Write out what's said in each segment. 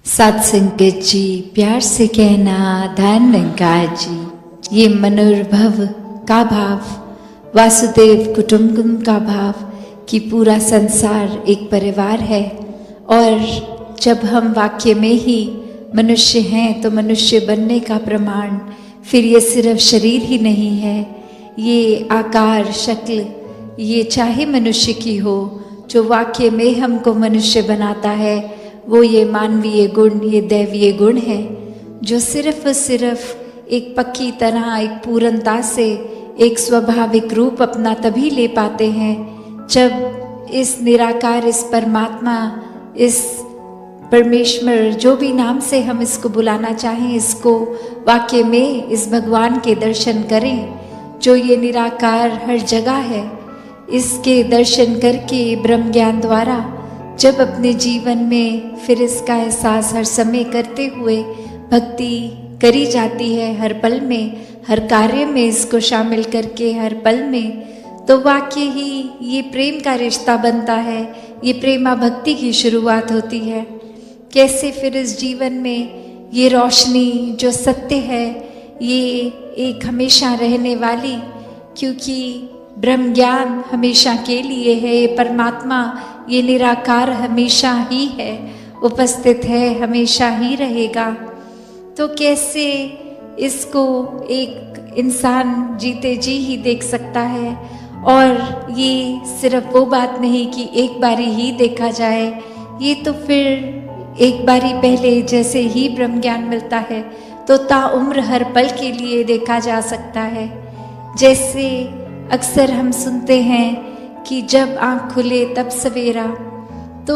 सात संगत जी, प्यार से कहना धन निरंकार जी। ये मनोर्भव का भाव, वासुदेव कुटुंबकम का भाव कि पूरा संसार एक परिवार है। और जब हम वाक्य में ही मनुष्य हैं तो मनुष्य बनने का प्रमाण फिर ये सिर्फ शरीर ही नहीं है, ये आकार शक्ल, ये चाहे मनुष्य की हो, जो वाक्य में हमको मनुष्य बनाता है वो ये मानवीय गुण, ये दैवीय गुण है, जो सिर्फ और सिर्फ एक पक्की तरह, एक पूर्णता से एक स्वाभाविक रूप अपना तभी ले पाते हैं जब इस निराकार, इस परमात्मा, इस परमेश्वर, जो भी नाम से हम इसको बुलाना चाहें, इसको वाक्य में इस भगवान के दर्शन करें जो ये निराकार हर जगह है। इसके दर्शन करके ब्रह्म ज्ञान द्वारा जब अपने जीवन में फिर इसका एहसास हर समय करते हुए भक्ति करी जाती है, हर पल में, हर कार्य में इसको शामिल करके हर पल में, तो वाकई ही ये प्रेम का रिश्ता बनता है, ये प्रेमा भक्ति की शुरुआत होती है। कैसे फिर इस जीवन में ये रोशनी जो सत्य है, ये एक हमेशा रहने वाली, क्योंकि ब्रह्म ज्ञान हमेशा के लिए है, ये परमात्मा, ये निराकार हमेशा ही है, उपस्थित है, हमेशा ही रहेगा। तो कैसे इसको एक इंसान जीते जी ही देख सकता है। और ये सिर्फ वो बात नहीं कि एक बारी ही देखा जाए, ये तो फिर एक बारी पहले जैसे ही ब्रह्म ज्ञान मिलता है तो ताउम्र हर पल के लिए देखा जा सकता है। जैसे अक्सर हम सुनते हैं कि जब आँख खुले तब सवेरा, तो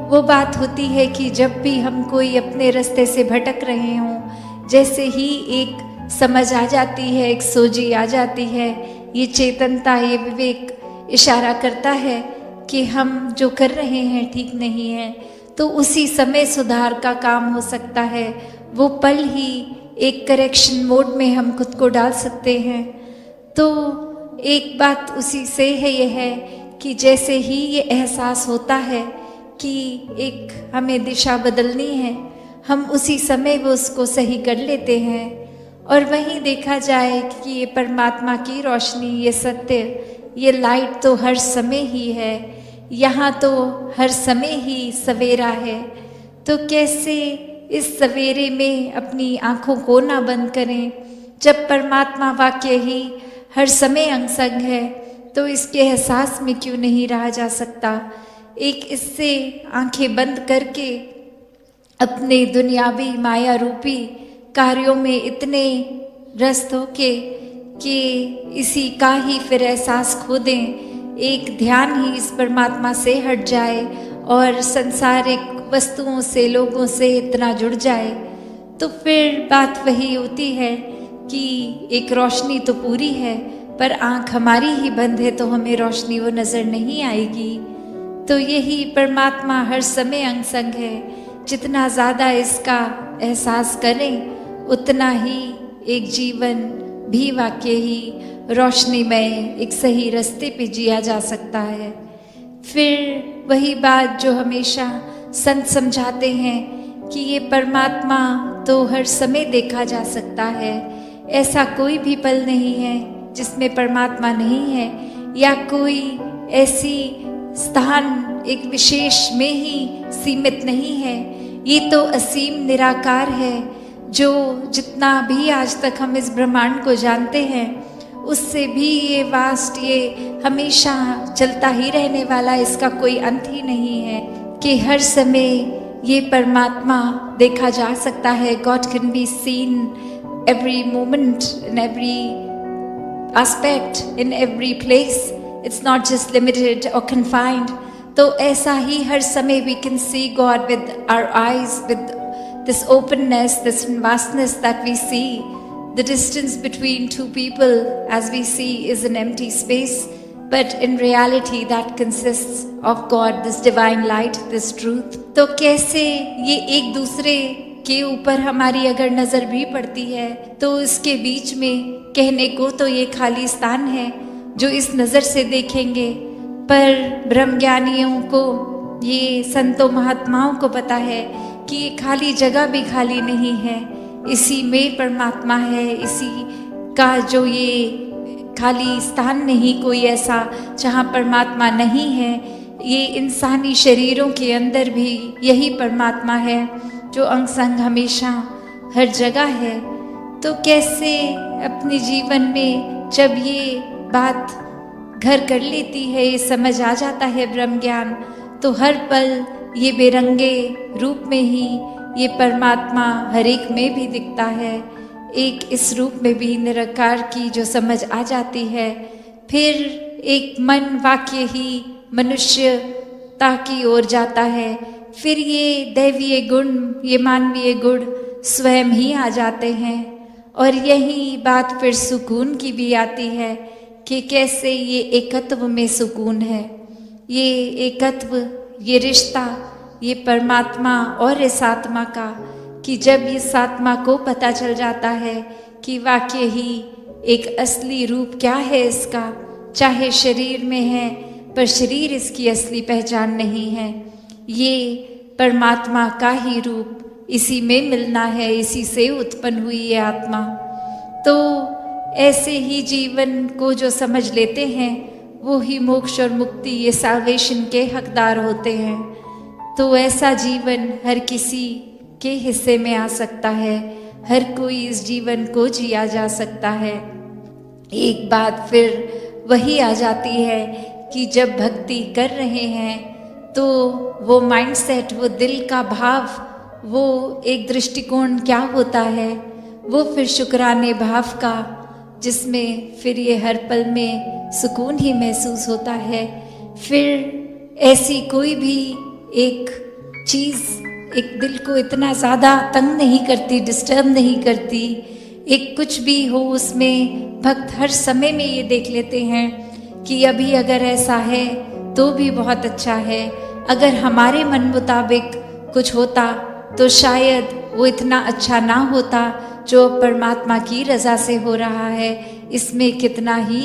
वो बात होती है कि जब भी हम कोई अपने रास्ते से भटक रहे हों, जैसे ही एक समझ आ जाती है, एक सोझी आ जाती है, ये चेतनता, ये विवेक इशारा करता है कि हम जो कर रहे हैं ठीक नहीं है, तो उसी समय सुधार का काम हो सकता है। वो पल ही एक करेक्शन मोड में हम खुद को डाल सकते हैं। तो एक बात उसी से है, ये है कि जैसे ही ये एहसास होता है कि एक हमें दिशा बदलनी है, हम उसी समय वो उसको सही कर लेते हैं। और वहीं देखा जाए कि ये परमात्मा की रोशनी, ये सत्य, ये लाइट तो हर समय ही है, यहाँ तो हर समय ही सवेरा है। तो कैसे इस सवेरे में अपनी आँखों को ना बंद करें, जब परमात्मा वाक्य ही हर समय अंग-संग है, तो इसके एहसास में क्यों नहीं रहा जा सकता। एक इससे आंखें बंद करके अपने दुनियावी माया रूपी कार्यों में इतने व्यस्त होके कि इसी का ही फिर एहसास खो दें, एक ध्यान ही इस परमात्मा से हट जाए और संसारिक वस्तुओं से, लोगों से इतना जुड़ जाए, तो फिर बात वही होती है कि एक रोशनी तो पूरी है, पर आँख हमारी ही बंद है तो हमें रोशनी वो नज़र नहीं आएगी। तो यही परमात्मा हर समय अंग संग है। जितना ज़्यादा इसका एहसास करें उतना ही एक जीवन भी वाकई ही रोशनीमय, एक सही रास्ते पे जिया जा सकता है। फिर वही बात जो हमेशा संत समझाते हैं कि ये परमात्मा तो हर समय देखा जा सकता है, ऐसा कोई भी पल नहीं है जिसमें परमात्मा नहीं है, या कोई ऐसी स्थान एक विशेष में ही सीमित नहीं है। ये तो असीम निराकार है, जो जितना भी आज तक हम इस ब्रह्मांड को जानते हैं उससे भी ये वास्ट, ये हमेशा चलता ही रहने वाला, इसका कोई अंत ही नहीं है कि हर समय ये परमात्मा देखा जा सकता है। God can be seen every moment, in every aspect, in every place. It's not just limited or confined. तो ऐसा ही हर समय we can see God with our eyes, with this openness, this vastness that we see. The distance between two people, as we see, is an empty space, but in reality that consists of God, this divine light, this truth. तो कैसे ये एक दूसरे के ऊपर हमारी अगर नज़र भी पड़ती है तो इसके बीच में कहने को तो ये खाली स्थान है जो इस नज़र से देखेंगे, पर ब्रह्मज्ञानियों को, ये संतों महात्माओं को पता है कि ये खाली जगह भी खाली नहीं है, इसी में परमात्मा है, इसी का जो ये खाली स्थान नहीं कोई ऐसा जहाँ परमात्मा नहीं है। ये इंसानी शरीरों के अंदर भी यही परमात्मा है जो अंग संग हमेशा हर जगह है। तो कैसे अपने जीवन में जब ये बात घर कर लेती है, ये समझ आ जाता है ब्रह्म ज्ञान, तो हर पल ये बेरंगे रूप में ही ये परमात्मा हर एक में भी दिखता है। एक इस रूप में भी निराकार की जो समझ आ जाती है, फिर एक मन वाक्य ही मनुष्यता की ओर जाता है। फिर ये दैवीय गुण, ये मानवीय गुण स्वयं ही आ जाते हैं। और यही बात फिर सुकून की भी आती है कि कैसे ये एकत्व में सुकून है, ये एकत्व, ये रिश्ता, ये परमात्मा और इस आत्मा का, कि जब इस आत्मा को पता चल जाता है कि वाकई ही एक असली रूप क्या है इसका, चाहे शरीर में है पर शरीर इसकी असली पहचान नहीं है, ये परमात्मा का ही रूप, इसी में मिलना है, इसी से उत्पन्न हुई ये आत्मा। तो ऐसे ही जीवन को जो समझ लेते हैं वो ही मोक्ष और मुक्ति, ये साल्वेशन के हकदार होते हैं। तो ऐसा जीवन हर किसी के हिस्से में आ सकता है, हर कोई इस जीवन को जिया जा सकता है। एक बात फिर वही आ जाती है कि जब भक्ति कर रहे हैं तो वो माइंडसेट, वो दिल का भाव, वो एक दृष्टिकोण क्या होता है, वो फिर शुक्राने भाव का, जिसमें फिर ये हर पल में सुकून ही महसूस होता है। फिर ऐसी कोई भी एक चीज़ एक दिल को इतना ज़्यादा तंग नहीं करती, डिस्टर्ब नहीं करती। एक कुछ भी हो उसमें भक्त हर समय में ये देख लेते हैं कि अभी अगर ऐसा है तो भी बहुत अच्छा है, अगर हमारे मन मुताबिक कुछ होता तो शायद वो इतना अच्छा ना होता जो परमात्मा की रज़ा से हो रहा है। इसमें कितना ही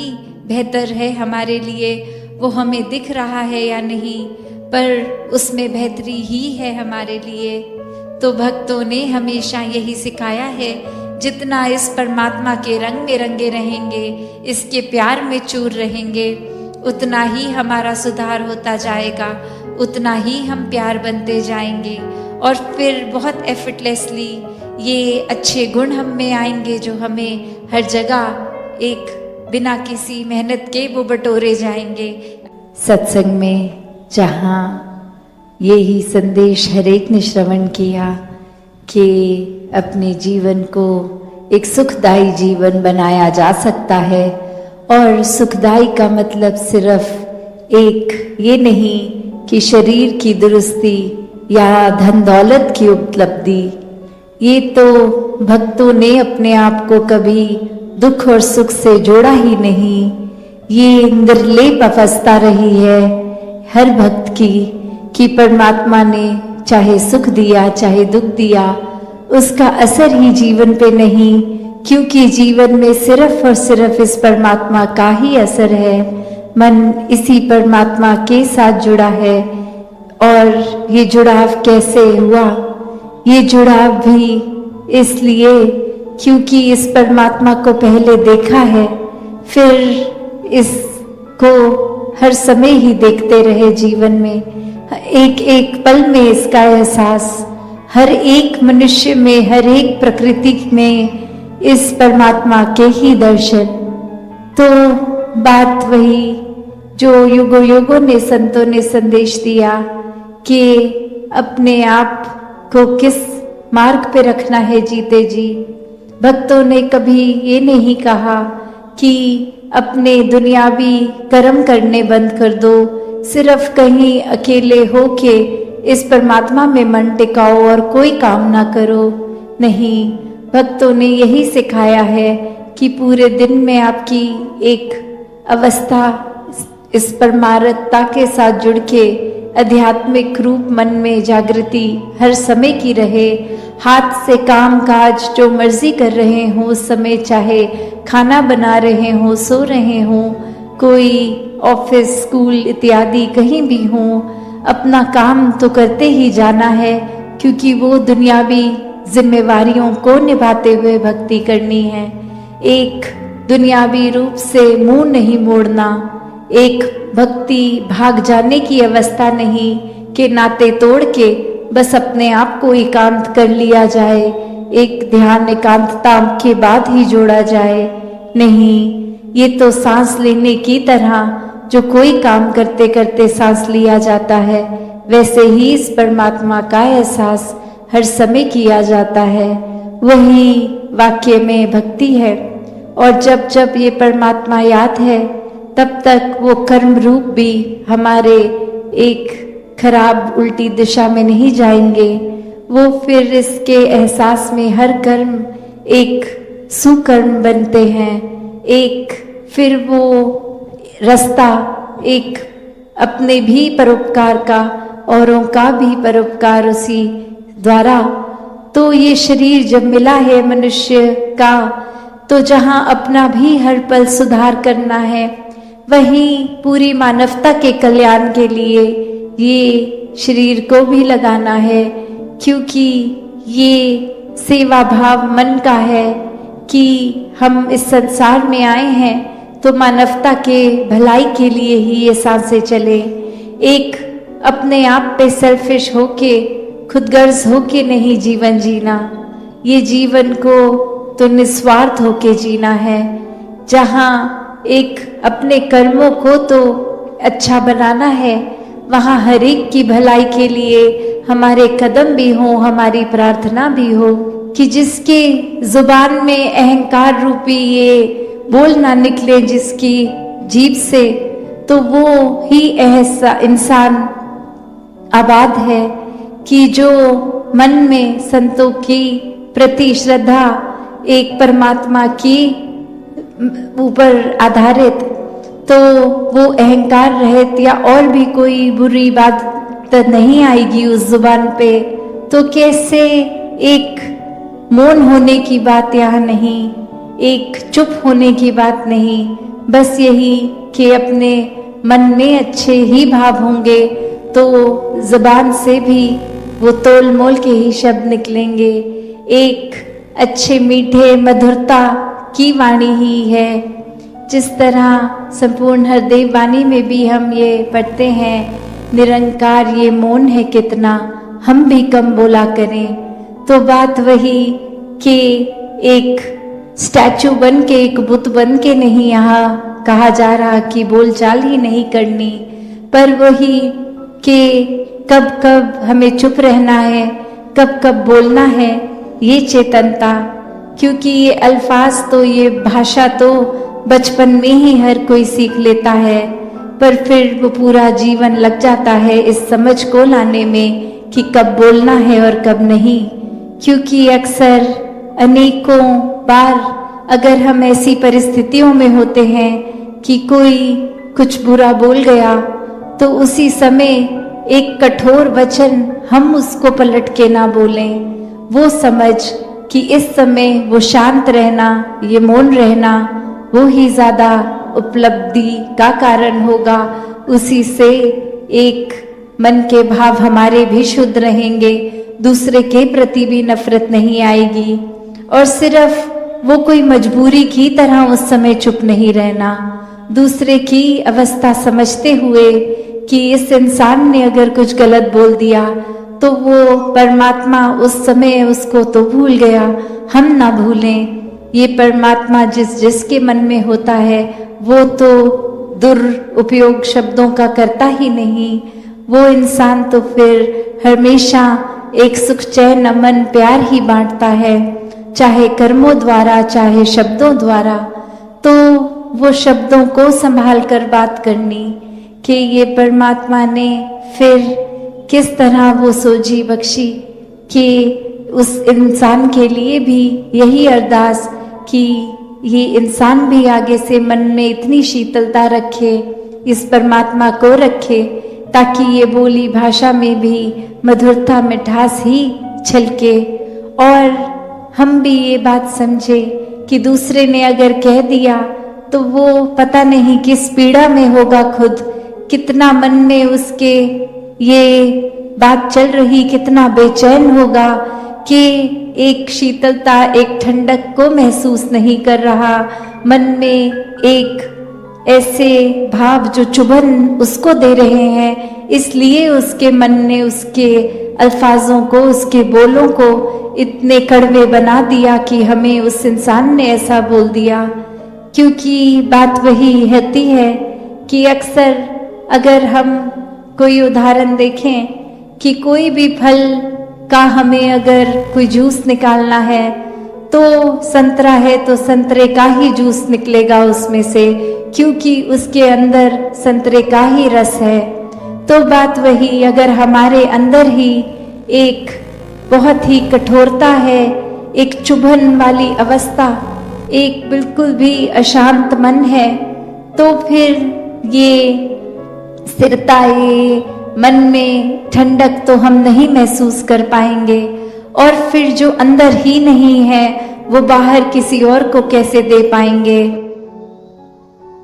बेहतर है हमारे लिए, वो हमें दिख रहा है या नहीं, पर उसमें बेहतरी ही है हमारे लिए। तो भक्तों ने हमेशा यही सिखाया है, जितना इस परमात्मा के रंग में रंगे रहेंगे, इसके प्यार में चूर रहेंगे, उतना ही हमारा सुधार होता जाएगा, उतना ही हम प्यार बनते जाएंगे। और फिर बहुत एफर्टलेसली ये अच्छे गुण हम में आएंगे जो हमें हर जगह एक बिना किसी मेहनत के वो बटोरे जाएंगे। सत्संग में जहाँ ये ही संदेश हर एक ने श्रवण किया कि अपने जीवन को एक सुखदायी जीवन बनाया जा सकता है, और सुखदायी का मतलब सिर्फ एक ये नहीं कि शरीर की दुरुस्ती या धन दौलत की उपलब्धि। ये तो भक्तों ने अपने आप को कभी दुख और सुख से जोड़ा ही नहीं। ये निर्लेप अवस्था रही है हर भक्त की कि परमात्मा ने चाहे सुख दिया चाहे दुख दिया, उसका असर ही जीवन पे नहीं, क्योंकि जीवन में सिर्फ और सिर्फ इस परमात्मा का ही असर है। मन इसी परमात्मा के साथ जुड़ा है। और ये जुड़ाव कैसे हुआ? ये जुड़ाव भी इसलिए क्योंकि इस परमात्मा को पहले देखा है, फिर इसको हर समय ही देखते रहे जीवन में, एक एक पल में इसका एहसास, हर एक मनुष्य में, हर एक प्रकृति में इस परमात्मा के ही दर्शन। तो बात वही जो युगों युगों ने संतों ने संदेश दिया कि अपने आप को किस मार्ग पे रखना है जीते जी। भक्तों ने कभी ये नहीं कहा कि अपने दुनियावी कर्म करने बंद कर दो, सिर्फ कहीं अकेले हो के इस परमात्मा में मन टिकाओ और कोई काम ना करो। नहीं, भक्तों ने यही सिखाया है कि पूरे दिन में आपकी एक अवस्था इस परमात्मा के साथ जुड़ के आध्यात्मिक रूप मन में जागृति हर समय की रहे। हाथ से काम काज जो मर्जी कर रहे हों उस समय, चाहे खाना बना रहे हों, सो रहे हों, कोई ऑफिस स्कूल इत्यादि कहीं भी हों, अपना काम तो करते ही जाना है, क्योंकि वो दुनियावी जिम्मेवारियों को निभाते हुए भक्ति करनी है। एक दुनियावी रूप से मुंह नहीं मोड़ना, एक भक्ति भाग जाने की अवस्था नहीं कि नाते तोड़ के बस अपने आप को एकांत कर लिया जाए, एक ध्यान एकांतता के बाद ही जोड़ा जाए। नहीं, ये तो सांस लेने की तरह जो कोई काम करते करते सांस लिया जाता है, वैसे ही इस परमात्मा का एहसास हर समय किया जाता है। वही वाक्य में भक्ति है। और जब जब ये परमात्मा याद है, तब तक वो कर्म रूप भी हमारे एक खराब उल्टी दिशा में नहीं जाएंगे। वो फिर इसके एहसास में हर कर्म एक सुकर्म बनते हैं। एक फिर वो रास्ता एक अपने भी परोपकार का, औरों का भी परोपकार उसी द्वारा। तो ये शरीर जब मिला है मनुष्य का, तो जहाँ अपना भी हर पल सुधार करना है, वहीं पूरी मानवता के कल्याण के लिए ये शरीर को भी लगाना है। क्योंकि ये सेवा भाव मन का है कि हम इस संसार में आए हैं तो मानवता के भलाई के लिए ही ये सांसें चले। एक अपने आप पे सेल्फिश होके, खुदगर्ज होके नहीं जीवन जीना। ये जीवन को तो निस्वार्थ होके जीना है, जहाँ एक अपने कर्मों को तो अच्छा बनाना है, वहाँ हर एक की भलाई के लिए हमारे कदम भी हो, हमारी प्रार्थना भी हो कि जिसके जुबान में अहंकार रूपी ये बोल ना निकले जिसकी जीभ से, तो वो ही ऐसा इंसान आबाद है कि जो मन में संतों की प्रति श्रद्धा एक परमात्मा की ऊपर आधारित, तो वो अहंकार रहित या और भी कोई बुरी बात नहीं आएगी उस जुबान पे। तो कैसे एक मौन होने की बात यहाँ नहीं, एक चुप होने की बात नहीं, बस यही कि अपने मन में अच्छे ही भाव होंगे तो जुबान से भी वो तोल मोल के ही शब्द निकलेंगे। एक अच्छे मीठे मधुरता की वाणी ही है। जिस तरह संपूर्ण हरदेव वाणी में भी हम ये पढ़ते हैं, निरंकार ये मौन है कितना, हम भी कम बोला करें। तो बात वही कि एक स्टैचू बन के, एक बुत बन के नहीं यहाँ कहा जा रहा कि बोलचाल ही नहीं करनी, पर वही कि कब कब हमें चुप रहना है, कब कब बोलना है, ये चेतनता। क्योंकि ये अल्फाज तो, ये भाषा तो बचपन में ही हर कोई सीख लेता है, पर फिर वो पूरा जीवन लग जाता है इस समझ को लाने में कि कब बोलना है और कब नहीं। क्योंकि अक्सर अनेकों बार अगर हम ऐसी परिस्थितियों में होते हैं कि कोई कुछ बुरा बोल गया, तो उसी समय एक कठोर वचन हम उसको पलट के ना बोलें। वो समझ कि इस समय वो शांत रहना, ये मौन रहना, वो ही ज्यादा उपलब्धि का कारण होगा। उसी से एक मन के भाव हमारे भी शुद्ध रहेंगे, दूसरे के प्रति भी नफरत नहीं आएगी। और सिर्फ वो कोई मजबूरी की तरह उस समय चुप नहीं रहना, दूसरे की अवस्था समझते हुए कि इस इंसान ने अगर कुछ गलत बोल दिया तो वो परमात्मा उस समय उसको तो भूल गया, हम ना भूलें। ये परमात्मा जिसके मन में होता है वो तो दुरुपयोग शब्दों का करता ही नहीं। वो इंसान तो फिर हमेशा एक सुख चैन अमन प्यार ही बांटता है, चाहे कर्मों द्वारा चाहे शब्दों द्वारा। तो वो शब्दों को संभाल कर बात करनी कि ये परमात्मा ने फिर किस तरह वो सोझी बख्शी कि उस इंसान के लिए भी यही अरदास कि ये इंसान भी आगे से मन में इतनी शीतलता रखे, इस परमात्मा को रखे, ताकि ये बोली भाषा में भी मधुरता मिठास ही छलके। और हम भी ये बात समझे कि दूसरे ने अगर कह दिया तो वो पता नहीं किस पीड़ा में होगा खुद, कितना मन में उसके ये बात चल रही कितना बेचैन होगा कि एक शीतलता, एक ठंडक को महसूस नहीं कर रहा, मन में एक ऐसे भाव जो चुभन उसको दे रहे हैं, इसलिए उसके मन ने उसके अल्फाजों को, उसके बोलों को इतने कड़वे बना दिया कि हमें उस इंसान ने ऐसा बोल दिया। क्योंकि बात वही रहती है कि अक्सर अगर हम कोई उदाहरण देखें कि कोई भी फल का हमें अगर कोई जूस निकालना है तो संतरा है तो संतरे का ही जूस निकलेगा उसमें से, क्योंकि उसके अंदर संतरे का ही रस है। तो बात वही, अगर हमारे अंदर ही एक बहुत ही कठोरता है, एक चुभन वाली अवस्था, एक बिल्कुल भी अशांत मन है, तो फिर ये स्थिरता, ये मन में ठंडक तो हम नहीं महसूस कर पाएंगे, और फिर जो अंदर ही नहीं है वो बाहर किसी और को कैसे दे पाएंगे।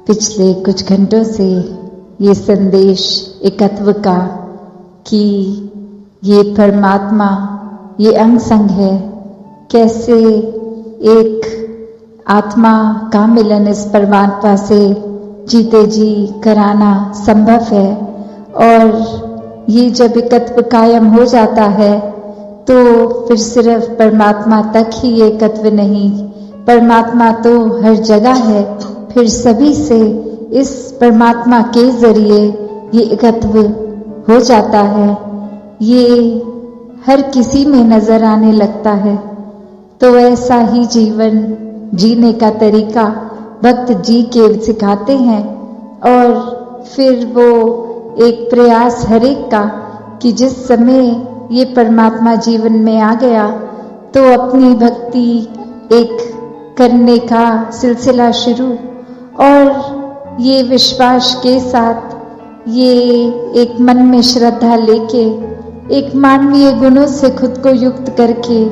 पिछले कुछ घंटों से ये संदेश एकत्व का कि ये परमात्मा, ये अंग संग है, कैसे एक आत्मा का मिलन इस परमात्मा से जीते जी कराना संभव है। और ये जब एकत्व कायम हो जाता है तो फिर सिर्फ परमात्मा तक ही ये एकत्व नहीं, परमात्मा तो हर जगह है, फिर सभी से इस परमात्मा के जरिए ये एकत्व हो जाता है, ये हर किसी में नजर आने लगता है। तो ऐसा ही जीवन जीने का तरीका भक्त जी के सिखाते हैं, और फिर वो एक प्रयास हर एक का कि जिस समय ये परमात्मा जीवन में आ गया तो अपनी भक्ति एक करने का सिलसिला शुरू, और ये विश्वास के साथ, ये एक मन में श्रद्धा लेके, एक मानवीय गुणों से खुद को युक्त करके,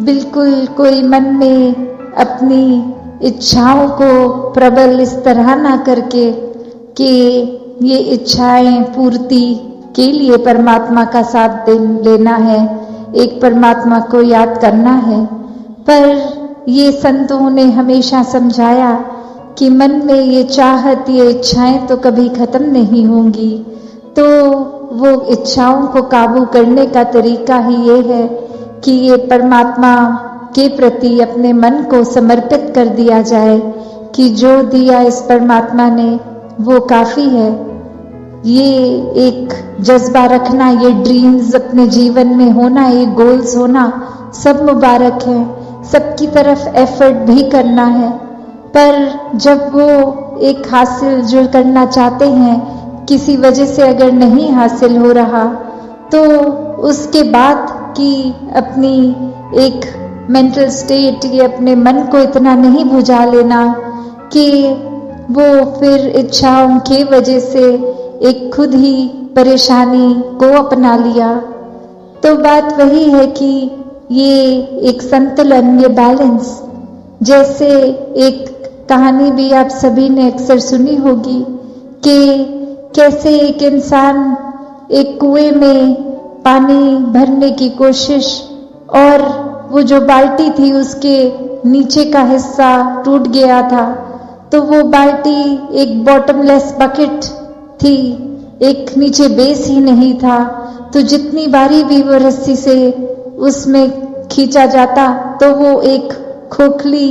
बिल्कुल कोई मन में अपनी इच्छाओं को प्रबल इस तरह ना करके कि ये इच्छाएं पूर्ति के लिए परमात्मा का साथ लेना है, एक परमात्मा को याद करना है। पर ये संतों ने हमेशा समझाया कि मन में ये चाहत, ये इच्छाएं तो कभी खत्म नहीं होंगी, तो वो इच्छाओं को काबू करने का तरीका ही ये है कि ये परमात्मा के प्रति अपने मन को समर्पित कर दिया जाए कि जो दिया इस परमात्मा ने वो काफ़ी है। ये एक जज्बा रखना, ये ड्रीम्स अपने जीवन में होना, ये गोल्स होना सब मुबारक है, सबकी तरफ एफर्ट भी करना है। पर जब वो एक हासिल जो करना चाहते हैं किसी वजह से अगर नहीं हासिल हो रहा, तो उसके बाद की अपनी एक मेंटल स्टेट, ये अपने मन को इतना नहीं बुझा लेना कि वो फिर इच्छाओं के वजह से एक खुद ही परेशानी को अपना लिया। तो बात वही है कि ये एक संतुलन, ये बैलेंस, जैसे एक कहानी भी आप सभी ने अक्सर सुनी होगी कि कैसे एक इंसान एक कुएं में पानी भरने की कोशिश, और वो जो बाल्टी थी उसके नीचे का हिस्सा टूट गया था, तो वो बाल्टी एक बॉटमलेस बकेट थी, एक नीचे बेस ही नहीं था, तो जितनी बारी भी वो रस्सी से उसमें खींचा जाता तो वो एक खोखली,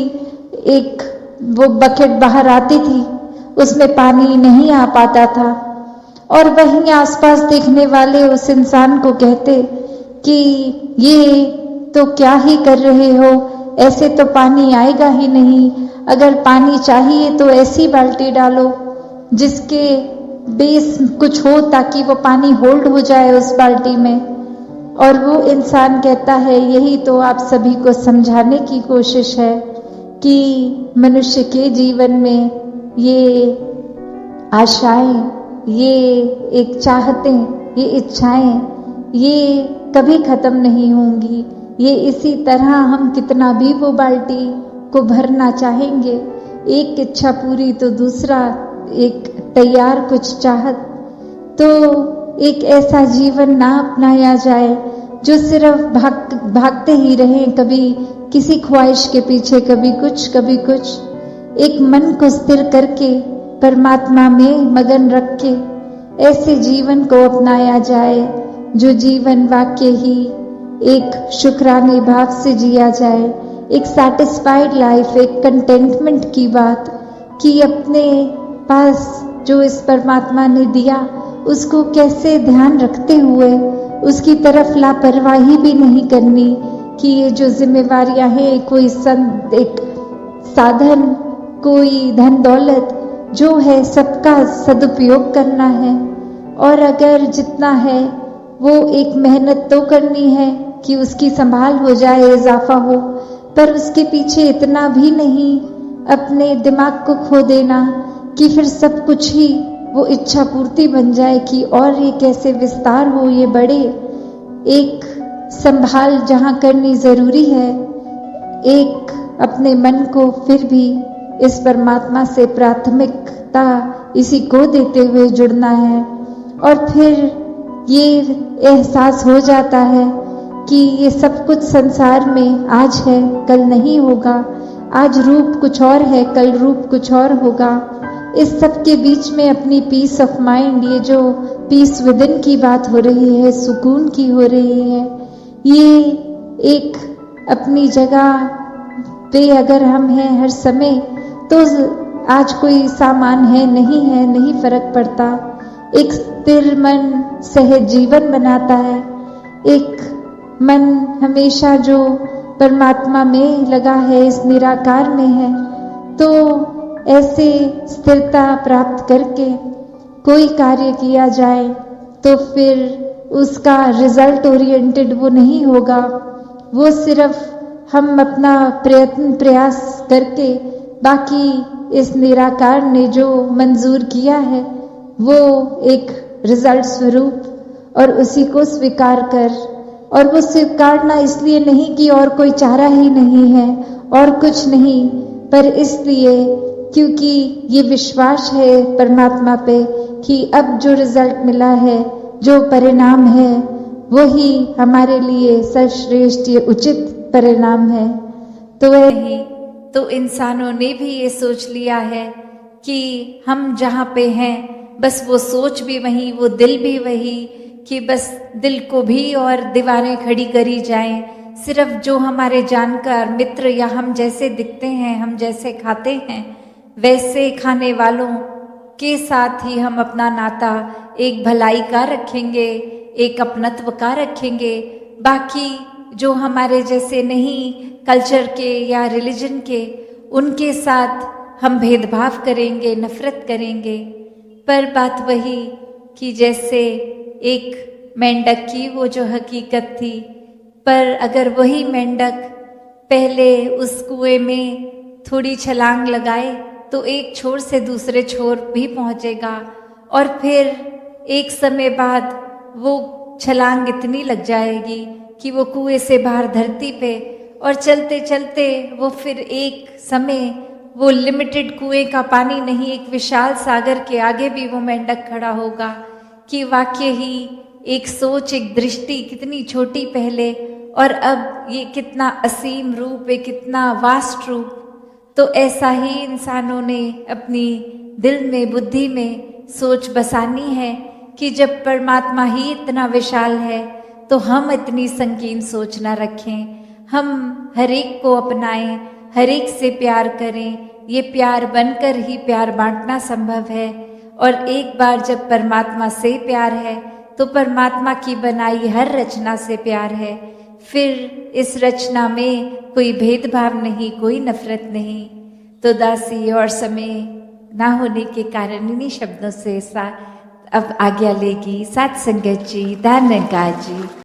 एक वो बकेट बाहर आती थी, उसमें पानी नहीं आ पाता था। और वहीं आसपास देखने वाले उस इंसान को कहते कि ये तो क्या ही कर रहे हो, ऐसे तो पानी आएगा ही नहीं, अगर पानी चाहिए तो ऐसी बाल्टी डालो जिसके बेस कुछ हो ताकि वो पानी होल्ड हो जाए उस बाल्टी में। और वो इंसान कहता है यही तो आप सभी को समझाने की कोशिश है कि मनुष्य के जीवन में ये आशाएं, ये एक चाहतें, ये इच्छाएं, ये कभी खत्म नहीं होंगी। ये इसी तरह हम कितना भी वो बाल्टी को भरना चाहेंगे, एक इच्छा पूरी तो दूसरा एक तैयार कुछ चाहत। तो एक ऐसा जीवन ना अपनाया जाए जो सिर्फ भागते ही रहें, कभी किसी ख्वाहिश के पीछे, कभी कुछ। एक मन को स्थिर करके परमात्मा में मगन रख के ऐसे जीवन को अपनाया जाए जो जीवन वाकई ही एक शुक्राने भाव से जिया जाए, एक सैटिस्फाइड लाइफ, एक कंटेंटमेंट की बात कि अपने पास जो इस परमात्मा ने दिया उसको कैसे ध्यान रखते हुए उसकी तरफ लापरवाही भी नहीं करनी कि ये जो जिम्मेवारियां हैं, कोई एक साधन, कोई धन दौलत जो है सबका सदुपयोग करना है, और अगर जितना है वो एक मेहनत तो करनी है कि उसकी संभाल हो जाए, इजाफा हो, पर उसके पीछे इतना भी नहीं अपने दिमाग को खो देना कि फिर सब कुछ ही वो इच्छा पूर्ति बन जाए कि और ये कैसे विस्तार हो, ये बढ़े। एक संभाल जहाँ करनी जरूरी है, एक अपने मन को फिर भी इस परमात्मा से प्राथमिकता इसी को देते हुए जुड़ना है, और फिर ये एहसास हो जाता है कि ये सब कुछ संसार में आज है, कल नहीं होगा, आज रूप कुछ और है, कल रूप कुछ और होगा। इस सब के बीच में अपनी पीस ऑफ माइंड, ये जो पीस विदिन की बात हो रही है, सुकून की हो रही है, ये एक अपनी जगह पे अगर हम हैं हर समय, तो आज कोई सामान है नहीं फर्क पड़ता। एक स्थिर मन सहज जीवन बनाता है, एक मन हमेशा जो परमात्मा में लगा है, इस निराकार में है, तो ऐसे स्थिरता प्राप्त करके कोई कार्य किया जाए तो फिर उसका रिजल्ट ओरिएंटेड वो नहीं होगा, वो सिर्फ हम अपना प्रयास करके बाकी इस निराकार ने जो मंजूर किया है वो एक रिजल्ट स्वरूप, और उसी को स्वीकार कर, और वो स्वीकारना इसलिए नहीं कि और कोई चारा ही नहीं है और कुछ नहीं, पर इसलिए क्योंकि ये विश्वास है परमात्मा पे कि अब जो रिजल्ट मिला है, जो परिणाम है, वही हमारे लिए सर्वश्रेष्ठ, ये उचित परिणाम है। तो नहीं तो इंसानों ने भी ये सोच लिया है कि हम जहाँ पे हैं बस वो सोच भी वही, वो दिल भी वही, कि बस दिल को भी और दीवारें खड़ी करी जाएं, सिर्फ जो हमारे जानकार मित्र या हम जैसे दिखते हैं, हम जैसे खाते हैं वैसे खाने वालों के साथ ही हम अपना नाता एक भलाई का रखेंगे, एक अपनत्व का रखेंगे। बाकी जो हमारे जैसे नहीं, कल्चर के या रिलीजन के, उनके साथ हम भेदभाव करेंगे, नफरत करेंगे। पर बात वही कि जैसे एक मेंढक की वो जो हकीकत थी, पर अगर वही मेंढक पहले उस कुएं में थोड़ी छलांग लगाए तो एक छोर से दूसरे छोर भी पहुंचेगा, और फिर एक समय बाद वो छलांग इतनी लग जाएगी कि वो कुएं से बाहर धरती पे, और चलते चलते वो फिर एक समय वो लिमिटेड कुएं का पानी नहीं, एक विशाल सागर के आगे भी वो मेंढक खड़ा होगा कि वाकई ही एक सोच, एक दृष्टि कितनी छोटी पहले, और अब ये कितना असीम रूप, एक कितना वास्ट रूप। तो ऐसा ही इंसानों ने अपनी दिल में, बुद्धि में सोच बसानी है कि जब परमात्मा ही इतना विशाल है तो हम इतनी संकीर्ण सोच ना रखें, हम हर एक को अपनाएं, हर एक से प्यार करें। ये प्यार बनकर ही प्यार बांटना संभव है, और एक बार जब परमात्मा से प्यार है तो परमात्मा की बनाई हर रचना से प्यार है। फिर इस रचना में कोई भेदभाव नहीं, कोई नफरत नहीं। तो दासी और समय ना होने के कारण इन्हीं शब्दों से अब आज्ञा लेगी साथ संगत जी, धन्यवाद जी।